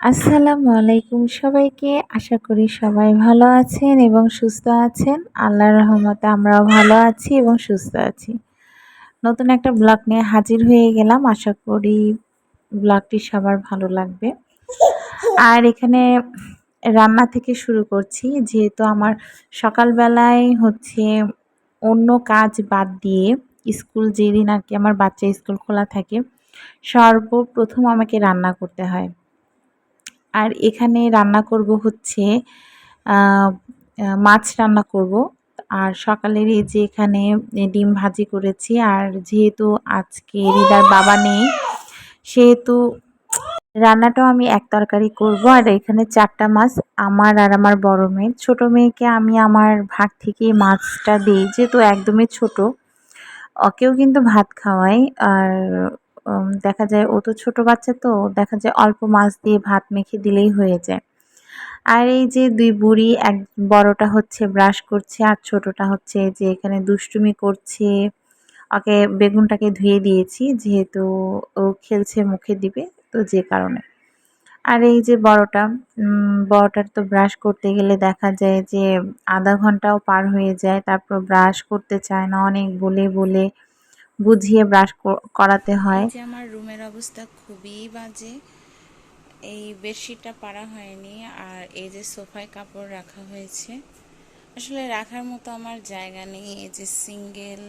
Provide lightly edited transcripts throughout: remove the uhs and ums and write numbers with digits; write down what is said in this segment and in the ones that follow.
আসসালামু আলাইকুম সবাইকে। আশা করি সবাই ভালো আছেন এবং সুস্থ আছেন। আল্লাহর রহমতে আমরাও ভালো আছি এবং সুস্থ আছি। নতুন একটা ব্লগ নিয়ে হাজির হয়ে গেলাম। আশা করি ব্লগটি সবার ভালো লাগবে। আর এখানে রান্না থেকে শুরু করছি। যেহেতু আমার সকালবেলায় অন্য কাজ বাদ দিয়ে স্কুল যেদিন আরকি আমার বাচ্চার স্কুল খোলা থাকে, সর্বপ্রথম আমাকে রান্না করতে হয়। আর এখানে রান্না করব আ মাছ রান্না করব। আর সকালের এই যে এখানে ডিম ভাজি করেছি। আর যেহেতু আজকে হৃদার বাবা নেই, সেহেতু রান্নাটাও আমি এক তরকারি করব। আর এখানে ৪ টা মাছ, আমার আর আমার বড় মেয়ের। ছোট মেয়েকে আমি আমার ভাগ থেকেই মাছটা দেই, যেহেতু একদমই ছোট। ওকেও কিন্তু ভাত খাওয়াই। আর দেখা যায় ও তো ছোট বাচ্চা, তো দেখা যায় অল্প মাছ দিয়ে ভাত মেখে দিলেই হয়ে যায়। আর এই যে ২ বুড়ি, বড়টা ব্রাশ করছে আর ছোটটা যে এখানে দুষ্টুমি করছে। ওকে বেগুনটাকে ধুয়ে দিয়েছি, যেহেতু ও খেলছে মুখে দিবে, তো যে কারণে। আর এই যে বড়টার তো ব্রাশ করতে গেলে দেখা যায় যে ০.৫ ঘন্টাও পার হয়ে যায়। তারপর ব্রাশ করতে চায় না, অনেক বলে বুঝিয়ে ব্রাশ করাতে হয়। এই যে আমার রুমের অবস্থা খুবই বাজে। এই বেডশিটটা পাড়া হয়নি, আর এই যে সোফায় কাপড় রাখা হয়েছে, আসলে রাখার মতো আমার জায়গা নেই। এই যে সিঙ্গেল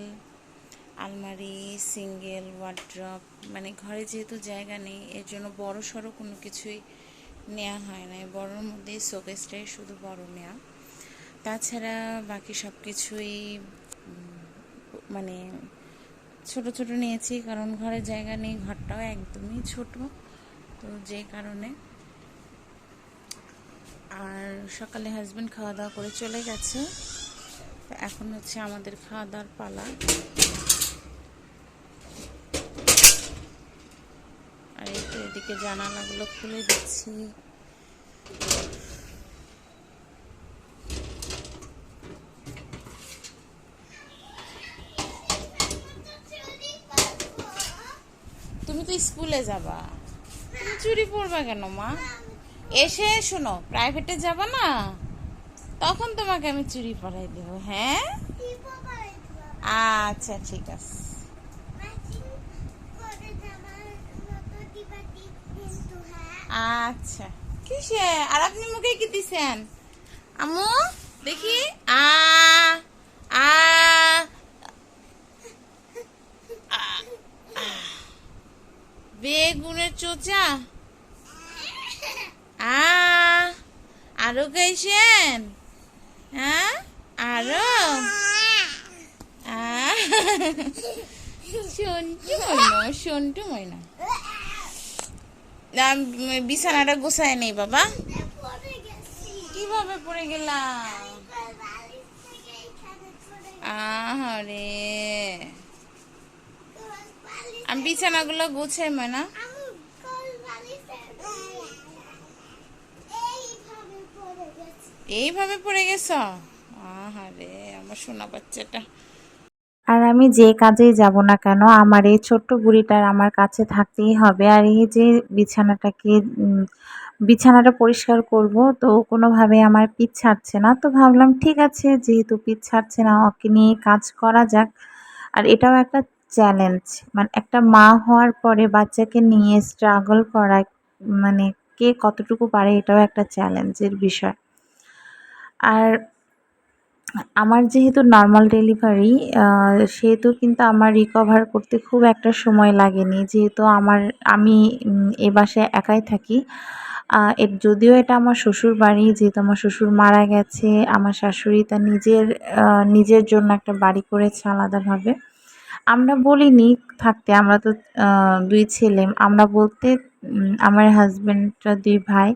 আলমারি, সিঙ্গেল ওয়ার্ড্রপ, মানে ঘরে যেহেতু জায়গা নেই, এর জন্য বড় সড়ো কোনো কিছুই নেওয়া হয় না। বড়োর মধ্যে শোকেসটাই শুধু বড় নেওয়া, তাছাড়া বাকি সব কিছুই মানে ছোট ছোট নিয়েছি, কারণ ঘরে জায়গা নেই, ঘরটাও একদমই ছোট, তো যে কারণে। আর সকালে হাজব্যান্ড খাওয়া দাওয়া করে চলে গেছে, তো এখন আমাদের খাওয়া দাওয়ার পালা। আর এই তো এদিকে জানালাগুলো খুলে দিচ্ছি। তুমি তো স্কুলে যাবা, তুমি চুরি পরবা কেন মা? এসে শোনো, প্রাইভেটে যাবা না, তখন তোমাকে আমি চুরি পরাই দেবো। হ্যাঁ, আচ্ছা ঠিক আছে। আচ্ছা, কিসে? আর আপনি মুখে কি দিছেন আম্মু? দেখি। আ আ বেগুনের চোচা। আ আরো গাইছেন? হ্যাঁ, আরো। সন্টু ময়না বিছানাটা গোছায় নেই বাবা। কিভাবে পড়ে গেলাম? আহারে, আমি বিছানাগুলো গোছাই ময়না। এইভাবে পড়ে গেছ? আহারে আমার সোনা বাচ্চাটা। আর আমি যে কাজেই যাব না কেন, আমার এই ছোট্ট বুড়িটার আমার কাছে থাকতেই হবে। আর এই যে বিছানাটা পরিষ্কার করব, তো কোনোভাবে আমার পিঠ ছাড়ছে না। তো ভাবলাম ঠিক আছে, যেহেতু পিঠ ছাড়ছে না, ওকে নিয়ে কাজ করা যাক। আর এটাও একটা চ্যালেঞ্জ, মানে একটা মা হওয়ার পরে বাচ্চাকে নিয়ে স্ট্রাগল করা, মানে কে কতটুকু পারে, এটাও একটা চ্যালেঞ্জের বিষয়। আর আমার যেহেতু নর্মাল ডেলিভারি, সেহেতু কিন্তু আমার রিকভার করতে খুব একটা সময় লাগেনি। যেহেতু আমি এ বাসায় একাই থাকি। যদিও এটা আমার শ্বশুরবাড়ি, যেহেতু আমার শ্বশুর মারা গেছে, আমার শাশুড়ি তার নিজের জন্য একটা বাড়ি করেছে আলাদাভাবে। আমরা বলিনি থাকতে, আমরা তো ২ ছেলে। আমরা বলতে আমার হাসব্যান্ডরা ২ ভাই,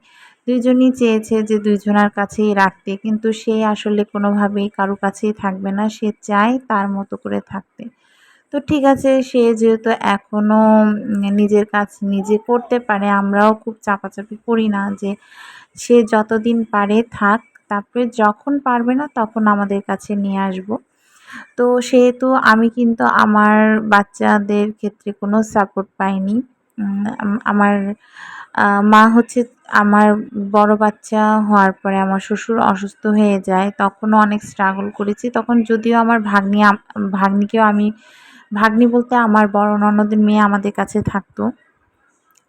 ২ জনই চেয়েছে যে ২ জনার কাছেই রাখতে। কিন্তু সে আসলে কোনোভাবেই কারো কাছেই থাকবে না। সে চায় তার মতো করে থাকতে। তো ঠিক আছে, সে যেহেতু এখনো নিজের কাজ নিজে করতে পারে, আমরাও খুব চাপাচাপি করি না যে সে যতদিন পারে থাক, তারপরে যখন পারবে না তখন আমাদের কাছে নিয়ে আসবো। তো সেহেতু আমি কিন্তু আমার বাচ্চাদের ক্ষেত্রে কোনো সাপোর্ট পাইনি। আমার মা হচ্ছে আমার বড় বাচ্চা হওয়ার পরে আমার শ্বশুর অসুস্থ হয়ে যায়। তখনও অনেক স্ট্রাগল করেছি। তখন যদিও আমার ভাগ্নিকেও আমি ভাগ্নি বলতে আমার বড় ননদের মেয়ে আমাদের কাছে থাকতো।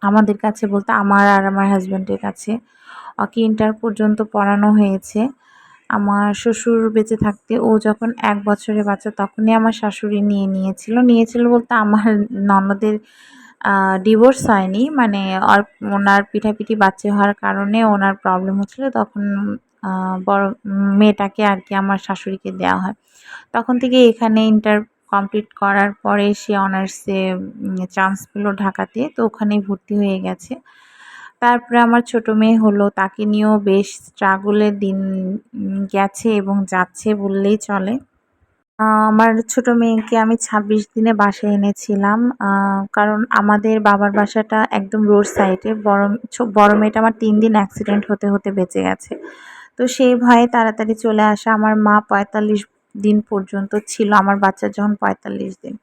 আমাদের কাছে বলতে আমার আর আমার হাসব্যান্ডের কাছে। ওকে ইন্টার পর্যন্ত পড়ানো হয়েছে। আমার শ্বশুর বেঁচে থাকতে ও যখন ১ বছরের বাচ্চা তখনই আমার শাশুড়ি নিয়েছিল। নিয়েছিল বলতে আমার ননদের ডিভোর্স হয়নি। মানে ওনার পিঠাপিঠি বাচ্চা হওয়ার কারণে ওনার প্রবলেম হচ্ছিল। তখন আ বড় মেয়েটাকে আরকি আমার শাশুড়িকে দেয়া হয়। তখন থেকে এখানে ইন্টার কমপ্লিট করার পরে সে অনার্সে চান্স পেল ঢাকাতে। তো ওখানেই ভর্তি হয়ে গেছে। তারপরে আমার ছোট মেয়ে হলো, তাকে নিয়েও বেশ স্ট্রাগল এর দিন গেছে এবং যাচ্ছে বললেই চলে। আমার ছোট মেয়েকে আমি ২৬ দিনে বাসায় এনেছিলাম। কারণ আমাদের বাবার বাসাটা একদম রোড সাইডে। বড় মেয়েটা আমার ৩ দিন অ্যাক্সিডেন্ট হতে বেঁচে গেছে। তো সেই ভয়ে তাড়াতাড়ি চলে আসা। আমার মা ৪৫ দিন পর্যন্ত ছিল, আমার বাচ্চার যখন ৪৫ দিন।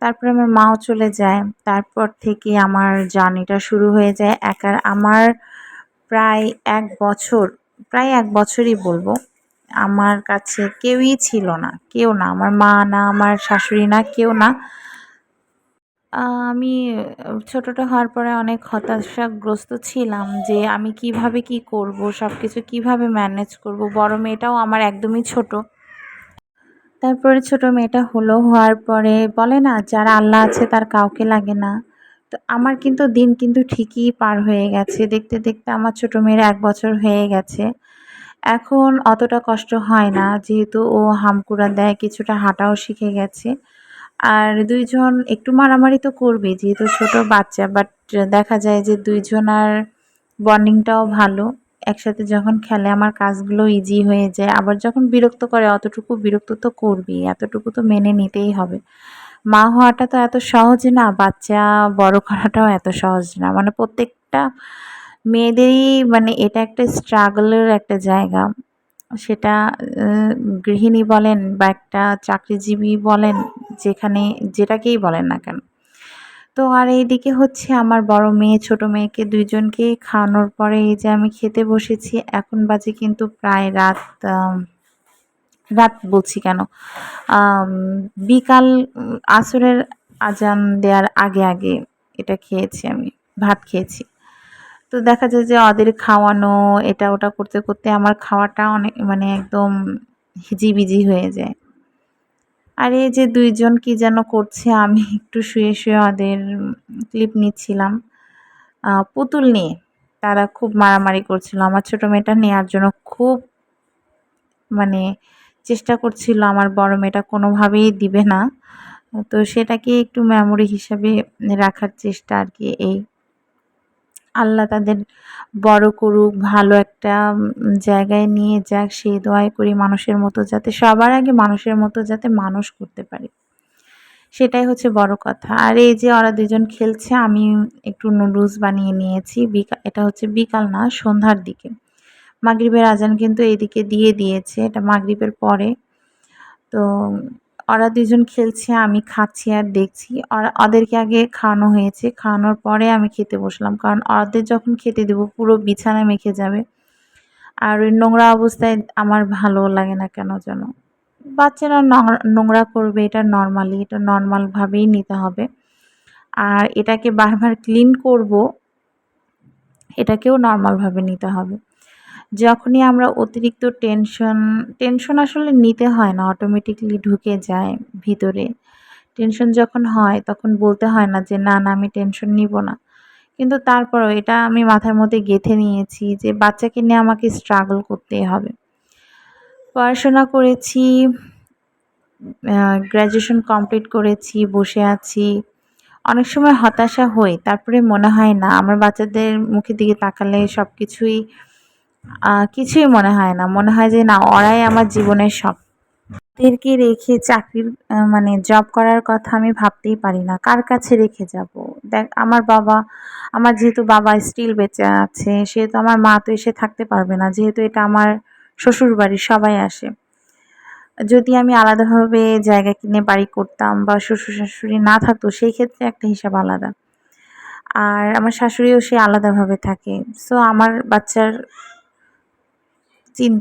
তারপরে আমার মাও চলে যায়। তারপর থেকে আমার জার্নিটা শুরু হয়ে যায় একার। আমার প্রায় ১ বছর, প্রায় ১ বছরই বলবো। আমার কাছে কেউই ছিল না। কেউ না। আমার মা না, আমার শাশুড়ি না, কেউ না। আমি ছোটটা হওয়ার পরে অনেক হতাশাগ্রস্ত ছিলাম যে আমি কিভাবে কি করব? সবকিছু কিভাবে ম্যানেজ করব? বড় মেয়েটাও আমার একদমই ছোট। তারপরে ছোট মেয়েটা হলো, হওয়ার পরে বলে না যার আল্লাহ আছে তার কাউকে লাগে না। তো আমার কিন্তু দিন কিন্তু ঠিকই পার হয়ে গেছে। দেখতে আমার ছোট মেয়ের ১ বছর হয়ে গেছে। এখন অতটা কষ্ট হয় না যেহেতু ও হামকুড়া দেয়, কিছুটা হাঁটাও শিখে গেছে। আর ২ জন একটু মারামারি তো করবেই যেহেতু ছোট বাচ্চা, বাট দেখা যায় যে ২ জনার বন্ডিংটাও ভালো। একসাথে যখন খেলে আমার কাজগুলো ইজি হয়ে যায়। আবার যখন বিরক্ত করে অতটুকু বিরক্ত তো করবেই, এতটুকু তো মেনে নিতেই হবে। মা হওয়াটা তো এত সহজ না, বাচ্চা বড় করাটাও এত সহজ না। মানে প্রত্যেকটা মেয়েদেরই মানে এটা একটা স্ট্রাগলের একটা জায়গা। সেটা আ গৃহিণী বলেন বা একটা চাকরিজীবী বলেন, যেখানে যেটাকেই বলেন না কেন। তো আর এইদিকে হচ্ছে আমার বড় মেয়ে, ছোট মেয়েকে ২ জনকেই খাওয়ানোর পরে এই যে আমি খেতে বসেছি। এখন বাজে কিন্তু প্রায় আ রাত বলছি কেন, আম বিকাল আসরের আজান দেওয়ার আগে এটা খেয়েছি আমি। ভাত খেয়েছি। তো দেখা যায় যে ওদের খাওয়ানো এটা ওটা করতে আমার খাওয়াটা অনেক মানে একদম হিজিবিজি হয়ে যায়। আর এই যে ২ জন কি যেন করছে আমি একটু শুয়ে ওদের ক্লিপ নিচ্ছিলাম। পুতুল নিয়ে তারা খুব মারামারি করছিল। আমার ছোট মেয়েটা নেয়ার জন্য খুব মানে চেষ্টা করছিল, আমার বড় মেয়েটা কোনোভাবেই দিবে না। তো সেটাকে একটু মেমোরি হিসাবে রাখার চেষ্টা আরকি এই। আল্লাহ তাদের বড় করুক, ভালো একটা জায়গায় নিয়ে যাক সেই দোয়াই করি, মানুষের মতো যাতে সবার আগে মানুষের মতো যাতে মানুষ করতে পারি। সেটাই হচ্ছে বড় কথা। আর এই যে ওরা ২ জন খেলছে, আমি একটু নুডলস বানিয়ে নিয়েছি। এটা হচ্ছে বিকাল না, সন্ধ্যার দিকে। মাগরিবের আজান কিন্তু এদিকে দিয়ে দিয়েছে। এটা মাগরিবের পরে। তো ওরা ২ জন খেলছে, আমি খাচ্ছি আর দেখছি। ওদেরকে আগে খাওয়ানো হয়েছে। খাওয়ানোর পরে আমি খেতে বসলাম। কারণ ওদের যখন খেতে দেব পুরো বিছানা মেখে যাবে। আর ওই নোংরা অবস্থায় আমার ভালোও লাগে না কেন যেন। বাচ্চারা নোংরা করবে এটা নরমালি, এটা নরমাল ভাবেই নিতে হবে। আর এটাকে বারবার ক্লিন করব, এটাকেও নরমাল ভাবে নিতে হবে। যখনই আমরা অতিরিক্ত টেনশন আসলে নিতে হয় না, অটোমেটিক্যালি ঢুকে যায় ভিতরে। টেনশন যখন হয় তখন বলতে হয় না যে, "না, আমি টেনশন নিব না।" কিন্তু তারপরেও এটা আমি মাথার মধ্যে গেঁথে নিয়েছি যে বাচ্চাকে নিয়ে আমাকে স্ট্রাগল করতেই হবে। পড়াশোনা করেছি, গ্র্যাজুয়েশন কমপ্লিট করেছি, বসে আছি। অনেক সময় হতাশা হই। তারপরে মনে হয় না, আমার বাচ্চাদের মুখের দিকে তাকালে সবকিছুই কিছুই মনে হয় না। মনে হয় যে না, ওরাই আমার জীবনের সব। ওদেরকে রেখে চাকরির মানে জব করার কথা আমি ভাবতেই পারি না। কার কাছে রেখে যাব? দেখ আমার যেহেতু বাবা স্টিল বেঁচে আছে, সেহেতু আমার মা তো এসে থাকতে পারবে না। যেহেতু এটা আমার শ্বশুরবাড়ি, সবাই আসে। যদি আমি আলাদাভাবে জায়গা কিনে বাড়ি করতাম বা শ্বশুর-শাশুড়ি না থাকতো, সেই ক্ষেত্রে একটা হিসাব আলাদা। আর আমার শাশুড়িও সে আলাদাভাবে থাকে। সো আমার বাচ্চার চিন্তা